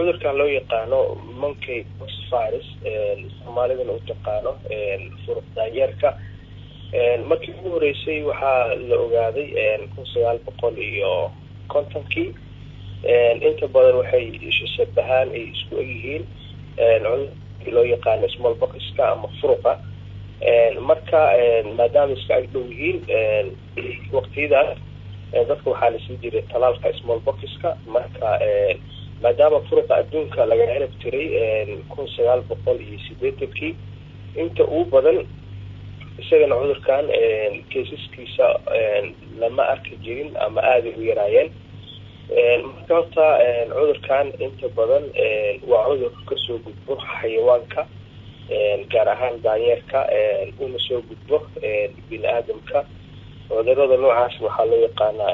cudurkan loo yaqaano monkey pox virus Soomaalidana u taqaano furuq daanyeerka markii ugu horeysay waxaa la ogaaday 1950kii inta badan waxay shabahaan ay isku yihiin cudurka loo yaqaano smallpox-ka ama furuqa marka maadaama iska ag dhow yihiin waqtiyadaas dadka waxaa la sii jiray talaalka smallpox-ka marka maadaama furuqa adduunka laga cirib tiray 1980kii inta ugu badan isagana cudurkan caseskiisa lama arki jirin ama aad u yaraayeen marka horta cudurkan inta badan waa cudur ka soo gudbo xayawaanka gaar ahaan daanyeerka una soo gudbo bini'aadamka cudurada noocaas waxaa loo yaqaanaa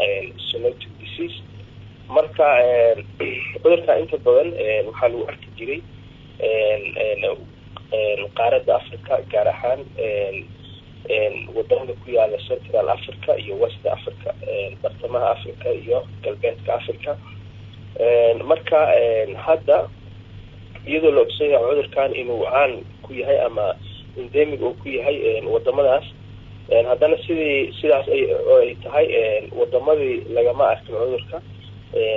zoonotic disease marka cudurka inta badan waxaa lagu arki jiray qaaradda Africa gaar ahaan wadamada ku yaala Central Africa iyo West Africa bartamaha Africa iyo galbeedka Africa marka hadda iyadoo la ogsoon yahay cudurkan inuu caan ku yahay ama endemic uu ku yahay wadamadaas haddana sidaas ay tahay wadamadii lagama arkin cudurka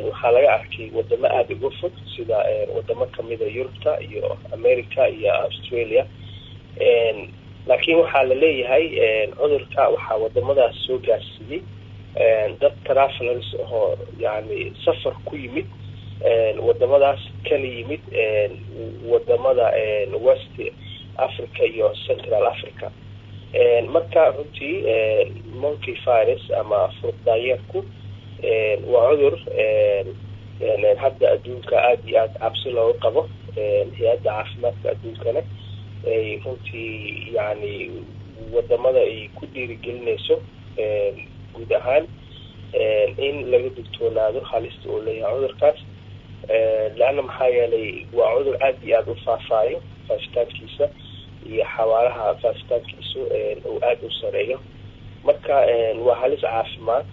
waxaa laga arkay wadamo aad uga fog sida wadamo kamida Yurubta iyo America iyo Australia laakiin waxaa la leeyahay cudurka waxaa wadamadaas soo gaarsiiyay dad travelers oo yani safar ku yimid wadamadaas kala yimid wadamada West Africa iyo Central Africa marka runtii monkey virus ama furuq daanyeerku waa cudur hadda adduunka aad iyo aad cabsi looga qabo hay'adda caafimaadka adduunkana ay runtii yani wadamada ay ku dhiirigelinayso guud ahaan in laga digtoonaado halista uu leeyahay cudurkaas laana maxaa yeelay waa cudur aad iyo aad u faafaayo faafitaankiisa iyo xawaaraha faafitaankiisu uu aad u sareeyo marka waa halis caafimaad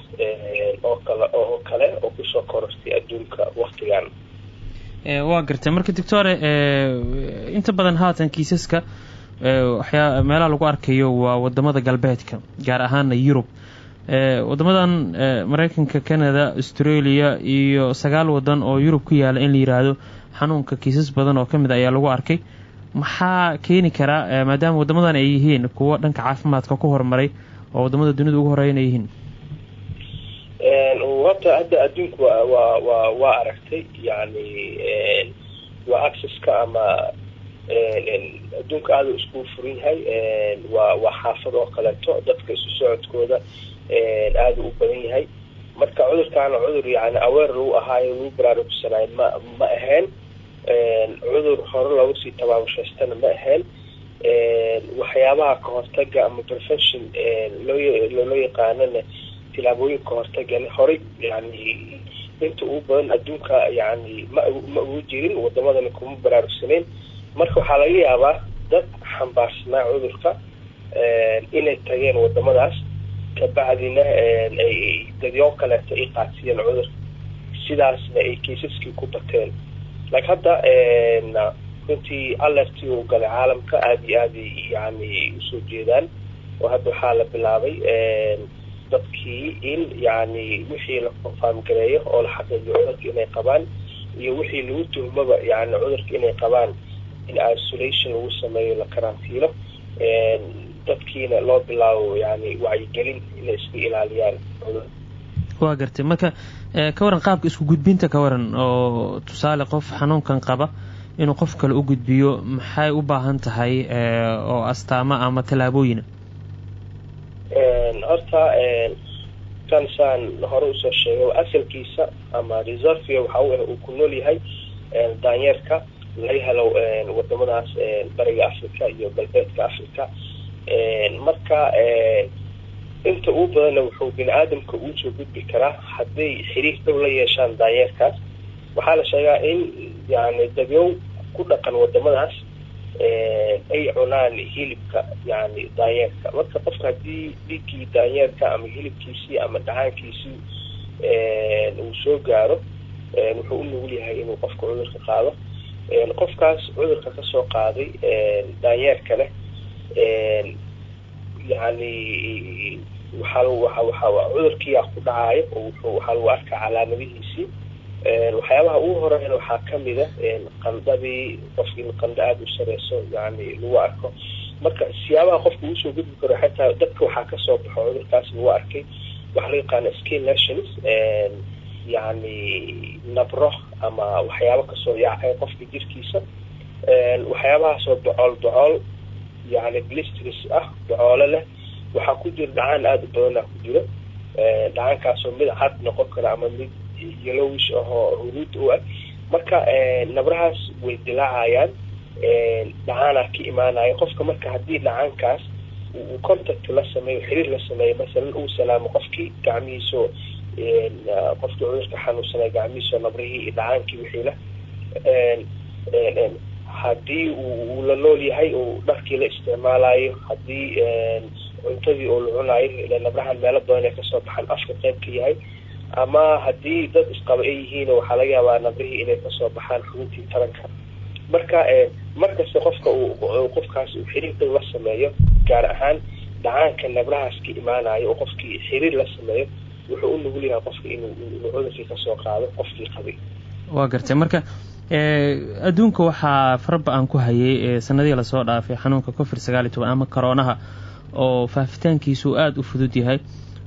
oo kale oo kusoo korortay adduunka waqtigan waa gartay marka doctor inta badan haatan kiisaska meelaha lagu arkayo waa wadamada galbeedka gaar ahaan Yurub wadamadan Mareykanka Canada Australia iyo 9 wadan oo Yurub ku yaala in la yiraahdo xanuunka kiisas badan oo kamid ayaa lagu arkay maxaa keeni kara maadaama wadamadan ay yihiin kuwa dhanka caafimaadka ku hormaray oo wadamada dunida ugu horeeyay yihiin wata hadda adduunku waa aragtay yani waa accesska ama adduunka aad isku furan yahay waa xaafad oo kaleeto dadka isu socodkooda aad u badan yahay marka cudurkan cudur yani aware uu ahaayo uu baraarugsanay ma ahayn cudur hore lagu sii tabaabashaysan ma ahayn waxyaabaha ka hortaga ama prevention loo yaqaanana tilaabooyin ka hortaga hore yani inta ugu badan adduunka yani ma ugu jirin wadamadan kuma baraarugsaneen marka waxaa laga yaabaa dad xambaarsanaa cudurka inay tageen wadamadaas kabacdina ay dadyo kaleeto ay qaadsiiyeen cudur sidaasna ay kiisaskii ku bateen laakiin hadda runtii alertii uu galay caalamka aad iyo aad yani usoo jeedaan oo hadda waxaa la bilaabay dadkii in yani wixii la confirm gareeyo oo la xaqiijiyo cudurka inay qabaan iyo wixii lagu tuhmaba yani cudurka inay qabaan in isolation lagu sameeyo la karantiilo dadkiina loo bilaabo yani wacyigelin inay iska ilaaliyaan cudurka waa gartay marka ka waran qaabka isku gudbinta ka waran oo tusaale qof xanuunkan qaba inuu qof kale u gudbiyo maxay u baahan tahay oo astaama ama talaabooyin horta kansaan hore usoo sheegay asalkiisa ama reserve waxa uu ku nool yahay daanyeerka laga helo wadamadaas bariga Afrika iyo galbeedka Afrika marka inta uu badan wuxuu bini'aadamka uu soo gudbi karaa haddii xiriir dhow la yeeshaan daanyeerkaas waxaa la sheegaa in yani dadyow ku dhaqan wadamadaas ay cunaan hilibka yani daanyeerka marka qofka haddii dhiigii daanyeerka ama hilibkiisii ama dhacaankiisii uu soo gaaro wuxuu u nugul yahay inuu qofka cudurka qaado. qofkaas cudurka kasoo qaaday daanyeerka leh yani waxaa cudurkiiyaa ku dhacayo oo waxaa lagu arkaa calaamadihiisii. waxyaabaha ugu horeyn waxaa kamida qandadii, qofkii qando aada u sareyso yani lagu arko. marka siyaabaha qofka uu soo gudbi karo xataa dadka waxaa kasoo baxo cudurkaas lagu arkay waxa la yaqaana skin lesions, yani nabro ama waxyaabo kasoo yaacay qofka jirkiisa. waxyaabahaasoo bocool yani blisters ah, bocoolo leh. waxaa ku jira dhacaan aada u badanaa ku jiro. dhacaankaasoo mid cad noqon kara ama mid yellowish ahoo huruud u ah. marka nabrahaas way dilaacayaan, dhacaanaa ka imaanaya qofka. marka haddii dhacaankaas uu contact la sameeyo, xiriir la sameeyo, masalan uu salaamo qofkii gacmihiisoo qofkii cudurka xanuunsanaya gacmihiisoo nabrihii iyo dhacaankii wixii leh, haddii uu la nool yahay oo dharkii la isticmaalayo, haddii cuntadii oo la cunaayo, ila nabrahan meelo badan ay kasoo baxaan afka qayb ka yahay, ama haddii dad isqaba ay yihiin waxaa laga yaabaa nabrihii inay kasoo baxaan xubintii taranka. marka markasta qofka qofkaas uu xiriir dhow la sameeyo, gaar ahaan dhacaanka nabrahaas ka imaanayo oo qofkii xiriir la sameeyo, wuxuu u nugul yahay qofka inuu cudurkii kasoo qaado qofkii qabay. waa gartay. marka adduunka waxaa faraba-an ku hayay sanadihii lasoo dhaafay xanuunka COVID-19 ama coroonaha oo faafitaankiisu aada u fudud yahay,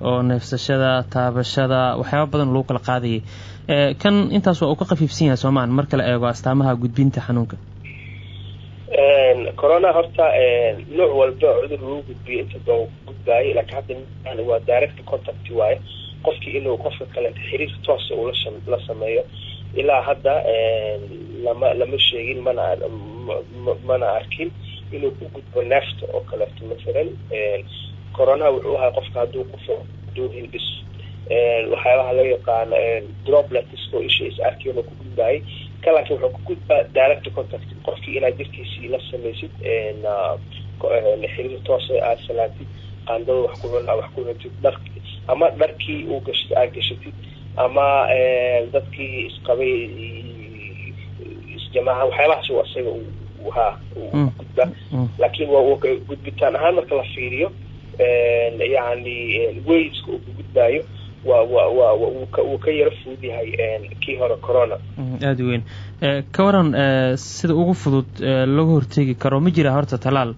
oo neefsashada, taabashada, waxyaaba badan lagu kala qaadayay. kan intaas waa uu ka khafiifsan yahay soomaan marka la eego astaamaha gudbinta xanuunka. corona horta nooc walba cudur lagu gudbiyo inta badan gudbaayo, laakiin hadda waa direct contact waaye. qofkii inuu qofka kale xiriir toos uu la sameeyo ilaa hadda lama sheegin, mana arkin inuu ku gudbo neefta oo kaleeto. masalan corona wuxuu ahaa qofka hadduu qufo hindhis, waxyaabaha laga yaqaano droplets oo isha is arkiin oo ku gudbaayay. ka laakiin wuxuu ku gudbaa direct contact, qofkii inaad jirkiisii la samaysid xiriir toos aad salaantid, qaandada wax ku cuntid, ama dharkii uu gashtay aad gashatid, ama dadkii isqabay isjamaaca, waxyaabahaas uu asaga uu gudbaa. laakiin waa gudbitaan ahaan marka la fiiriyo yani wayska uu ku gudbaayo wuu ka yaro fudud yahay kii hore corona. aada weyn. ka waran sida ugu fudud lagu hortegi karo, ma jira horta talaal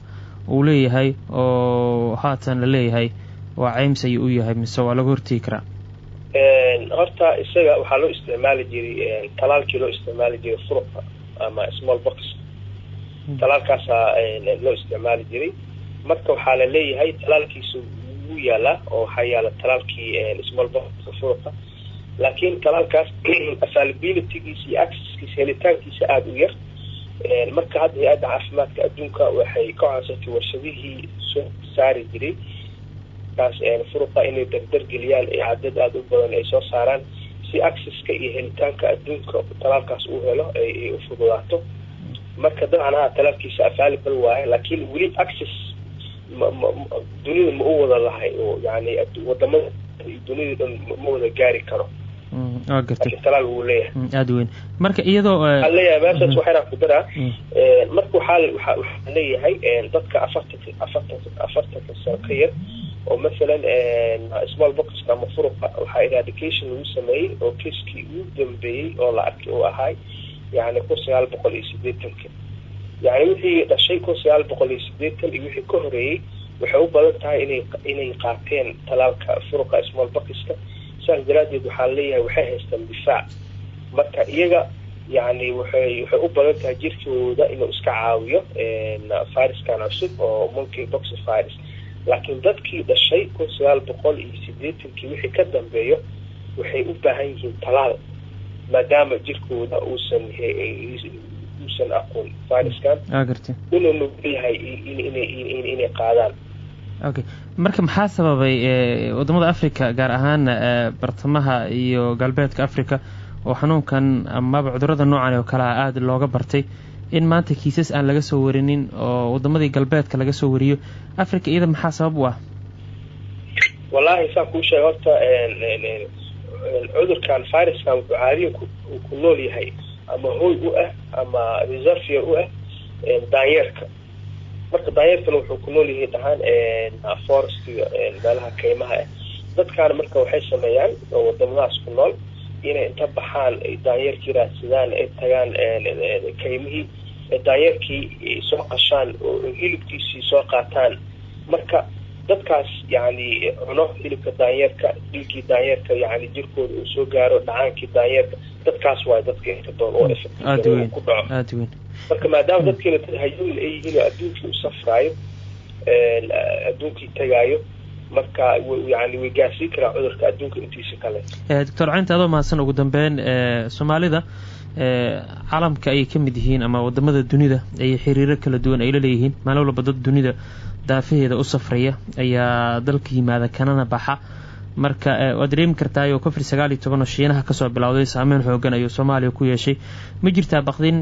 uu leeyahay oo haatan la leeyahay waa cayms ayuu u yahay, mise waa laga hortegi karaa? horta isaga waxaa loo isticmaali jiray talaalkii loo isticmaali jiray furuqa ama small box. talaalkaasaa loo isticmaali jiray. marka waxaa la leeyahay talaalkiisu wuu yaalaa oo waxaa yaala talaalkii small box furuqa, laakiin talaalkaas availabilitygiisa iyo accesskiisa helitaankiisa aada u yar. marka hadda hay-adda caafimaadka adduunka waxay ka codsatay warshadihii soo saari jiray kaas furuqa inay dardargeliyaan cadad aada u badan ay soo saaraan si accesska iyo helitaanka adduunka talaalkaas uu helo ay u fududaato. marka dabcan talaalkiisa available waaye, laakiin weli access dunida ma u wada lahay oo yani wadamada dunida dhan ma wada gaari karo. talaal wuu leeyahay aada weyn. marka iyadoo leeyahay meeshaas waxayna ku daraa marka waxaa leeyahay dadka afartanka sano ka yar oo masalan small box ama furuqa waxaa eradication lagu sameeyey oo kiiskii ugu dambeeyey oo la arkay uu ahaay yani 1980. yani wixii dhashay 1980 iyo wixii ka horeeyey waxay u badan tahay inay qaateen talaalka furuqa small boxka. saas daraadeed waxaa leeyahay waxay haystaan difaac. marka iyaga yani waxay u badan tahay jirkooda inuu iska caawiyo viruskan cusub oo monkey box virus. laakiin dadkii dhashay 1980 wixii ka dambeeyo waxay u baahan yihiin talaal, maadaama jirkooda uusan aqoon viruskan inuu nugul yahay inay qaadaan. okay. marka maxaa sababay wadamada Africa gaar ahaan bartamaha iyo galbeedka Africa oo xanuunkan amaba cudurrada noocan oo kala aad looga bartay in maanta kiisas aan laga soo warinin oo wadamadii galbeedka laga soo wariyo? Africa iyada maxaa sabab u ah? wallahi saan ku sheegay horta cudurkan viruskan wuxuu caadiyan ku nool yahay ama hooy u ah ama reservoir u ah daanyeerka. marka daanyeerkana wuxuu ku nool yahay dhahaan forestiga meelaha kaymaha ah. dadkaana marka waxay sameeyaan oo wadamadaas ku nool inay inta baxaan daanyeerkii raadsadaan ay tagaan kaymihii daanyeerkii soo qashaan oo hilibkiisii soo qaataan. marka dadkaas yani cuno hilibka daanyeerka, dhiigii daanyeerka yani jirkooda uu soo gaaro, dhacaankii daanyeerka, dadkaas waa dadka inta doon oo ku dhaco. marka maadaama dadkiina dad hayooyin ay yihiin oo adduunkii u safraayo adduunkii tagaayo, marka yani way gaarsiin karaa cudurka adduunka intiisa kale. doctor Caynta adoo mahadsan. ugu dambeyn Soomaalida caalamka ay ka mid yihiin ama wadamada dunida ay xiriiro kala duwan ay la leeyihiin, maalin walba dad dunida daafaheeda u safraya ayaa dalka yimaada kanana baxa. marka waad dareemi kartaa oo COVID-19 oo Shiinaha kasoo bilowday saameyn xoogan ayuu Soomaaliya ku yeeshay. ma jirtaa baqdin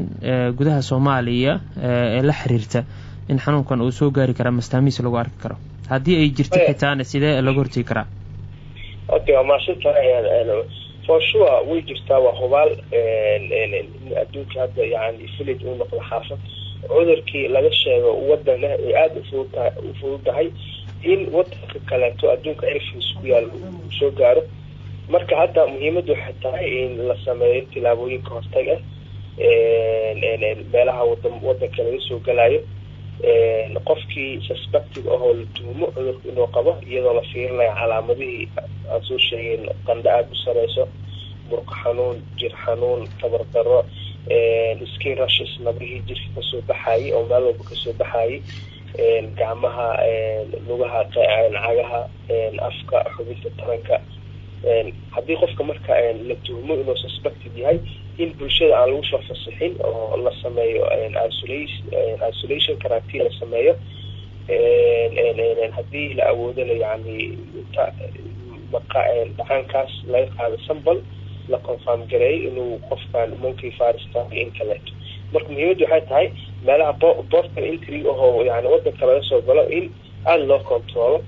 gudaha Soomaaliya ee la xiriirta in xanuunkan uu soo gaari karo mastaamiis lagu arki karo? haddii ay jirto xitaana sidee lagu hortagi karaa? okay, for sure way jirtaa. waa hubaal adduunka hadda yani village uu noqdo xaafad cudurkii laga sheego wadan ay aad u fududahay in wadanka kaleeto adduunka airfields ku yaal uu soo gaaro. marka hadda muhiimadu waxay tahay in la sameeyo tilaabooyinka hortaga meelaha wadanka laga soo galayo. qofkii suspected ahoo la tuhumo cudurka inuu qabo, iyadoo la fiirinayo calaamadihii aan soo sheegeen, qandho aad u sareyso, murqa xanuun, jir xanuun, tabar daro, skin rashes, nabrihii jirka kasoo baxayay oo meel walba kasoo baxayay, gacmaha, lugaha, cagaha, afka, xubinta taranka. haddii qofka marka la tuhumo inuu suspected yahay, in bulshada aan lagu soo fasixin oo la sameeyo isolation quarantine la sameeyo. haddii la awoodana yani dhacaankaas laga qaado sambal la confirm gareeyo inuu qofkan monkey virus tahay in kaleeto. marka muhiimaddu waxay tahay meelaha portal entry ahoo yani wadanka laga soo galo in aada loo controlo,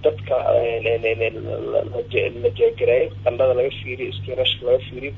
dadka la jeegareeyo, qandhada laga fiiriyo, skin rashka laga fiiriyo.